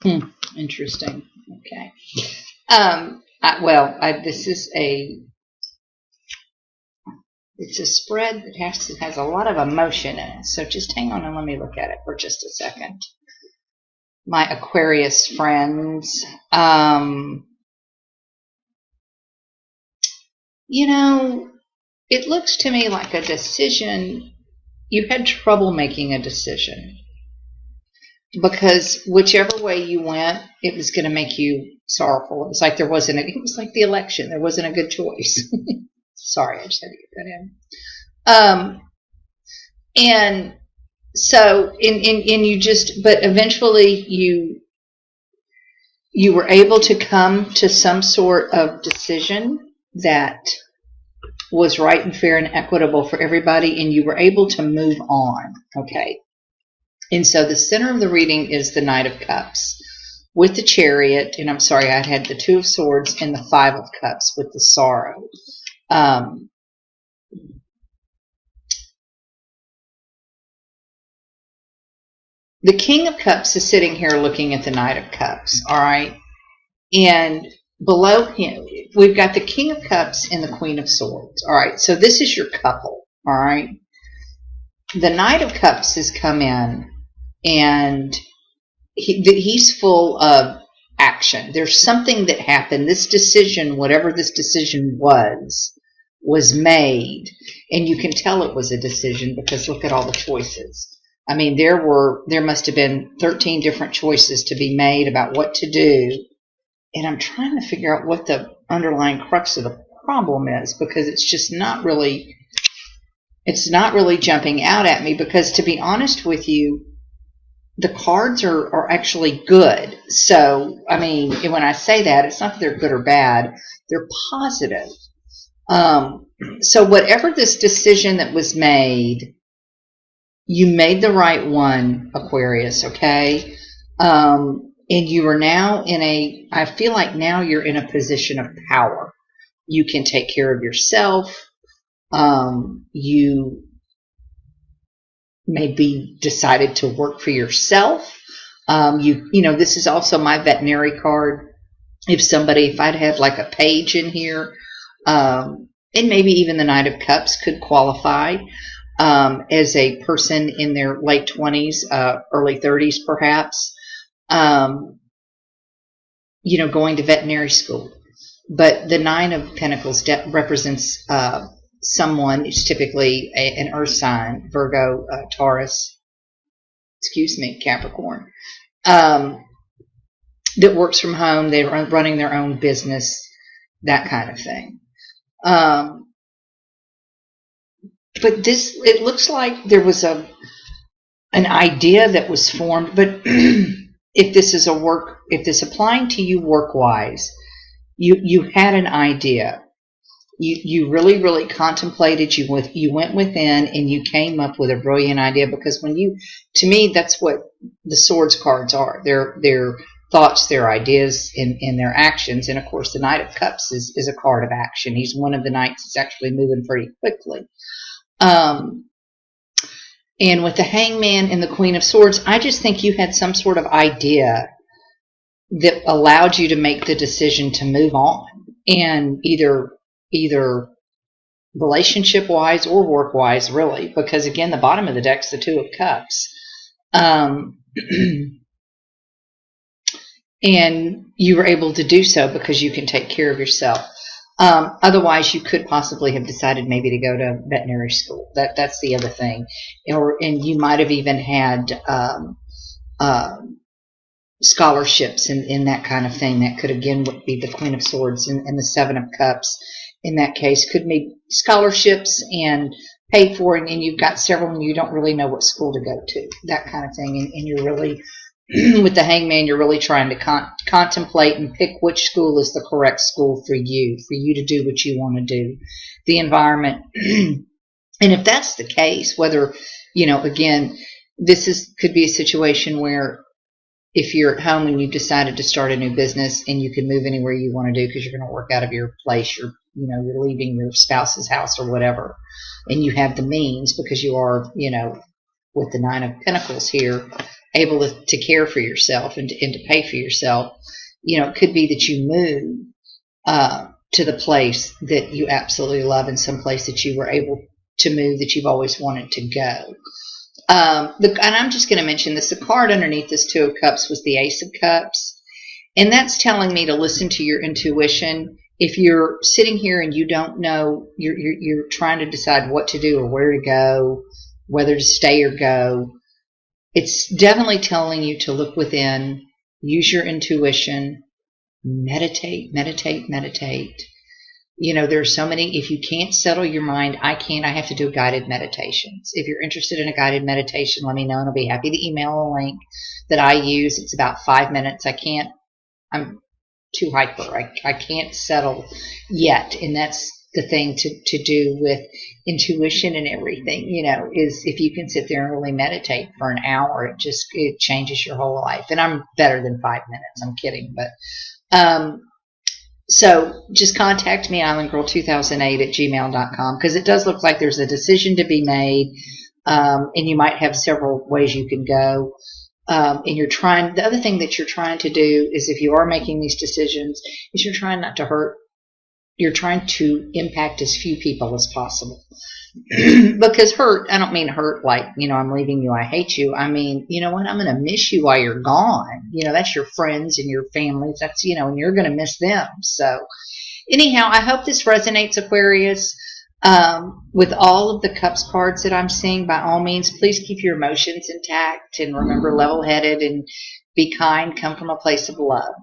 Interesting. Okay. This is it's a spread that has a lot of emotion in it. So just hang on and let me look at it for just a second. My Aquarius friends, it looks to me like a decision. You had trouble making a decision because whichever way you went, it was going to make you sorrowful. It was like it was like the election. There wasn't a good choice. Sorry, I just had to get that in. And so, but eventually you were able to come to some sort of decision that was right and fair and equitable for everybody, and you were able to move on. Okay. And so the center of the reading is the Knight of Cups with the Chariot, and I'm sorry, I had the Two of Swords and the Five of Cups with the Sorrow. The King of Cups is sitting here looking at the Knight of Cups, all right? And below him, we've got the King of Cups and the Queen of Swords, all right? So this is your couple, all right? The Knight of Cups has come in, and he's full of action. There's something that happened. This decision, whatever this decision was made, and you can tell it was a decision because look at all the choices. I mean, there must have been 13 different choices to be made about what to do, and I'm trying to figure out what the underlying crux of the problem is because it's not really jumping out at me because to be honest with you, the cards are actually good. So, I mean, when I say that, it's not that they're good or bad. They're positive. So whatever this decision that was made, you made the right one, Aquarius, okay? And you are now I feel like now you're in a position of power. You can take care of yourself. You maybe decided to work for yourself. This is also my veterinary card. If I'd had like a page in here, and maybe even the Knight of Cups could qualify as a person in their late 20s, early 30s perhaps, going to veterinary school. But the Nine of Pentacles represents someone, it's typically an earth sign, Virgo, Taurus, Capricorn, that works from home. They're running their own business, that kind of thing. But it looks like there was an idea that was formed, but if this applying to you work-wise, you had an idea. You really, really contemplated, you went within and you came up with a brilliant idea because to me, that's what the Swords cards are. They're thoughts, their ideas, and their actions. And of course, the Knight of Cups is a card of action. He's one of the knights that's actually moving pretty quickly. And with the Hangman and the Queen of Swords, I just think you had some sort of idea that allowed you to make the decision to move on, and either relationship-wise or work-wise, really, because again, the bottom of the deck's the Two of Cups. And you were able to do so because you can take care of yourself. Otherwise, you could possibly have decided maybe to go to veterinary school. That's the other thing. And you might have even had scholarships and that kind of thing. That could, again, be the Queen of Swords and the Seven of Cups. In that case, could be scholarships and paid for, and you've got several and you don't really know what school to go to, that kind of thing. And you're really, with the Hangman, you're really trying to contemplate and pick which school is the correct school for you to do what you want to do, the environment. And if that's the case, whether, again, could be a situation where if you're at home and you've decided to start a new business and you can move anywhere you want to do because you're going to work out of your place, you're leaving your spouse's house or whatever, and you have the means because you are, with the Nine of Pentacles here, able to care for yourself and to pay for yourself. It could be that you move to the place that you absolutely love, and some place that you were able to move that you've always wanted to go. And I'm just going to mention this. The card underneath this Two of Cups was the Ace of Cups. And that's telling me to listen to your intuition. If you're sitting here and you don't know, you're trying to decide what to do or where to go, whether to stay or go, it's definitely telling you to look within, use your intuition, meditate, meditate, meditate. There's so many. If you can't settle your mind, I can't. I have to do guided meditations. If you're interested in a guided meditation, let me know, and I'll be happy to email a link that I use. It's about 5 minutes. I'm too hyper. I can't settle yet, and that's the thing to do with intuition and everything. Is if you can sit there and really meditate for an hour, it changes your whole life. And I'm better than 5 minutes. I'm kidding, but so just contact me, islandgirl2008@gmail.com, because it does look like there's a decision to be made, and you might have several ways you can go. And the other thing that you're trying to do is, if you are making these decisions, is you're trying not to hurt. You're trying to impact as few people as possible. Because hurt, I don't mean hurt like, I'm leaving you, I hate you. I mean, you know what, I'm going to miss you while you're gone. That's your friends and your families. That's, and you're going to miss them. So anyhow, I hope this resonates, Aquarius. With all of the Cups cards that I'm seeing, by all means, please keep your emotions intact and remember, level-headed and be kind, come from a place of love.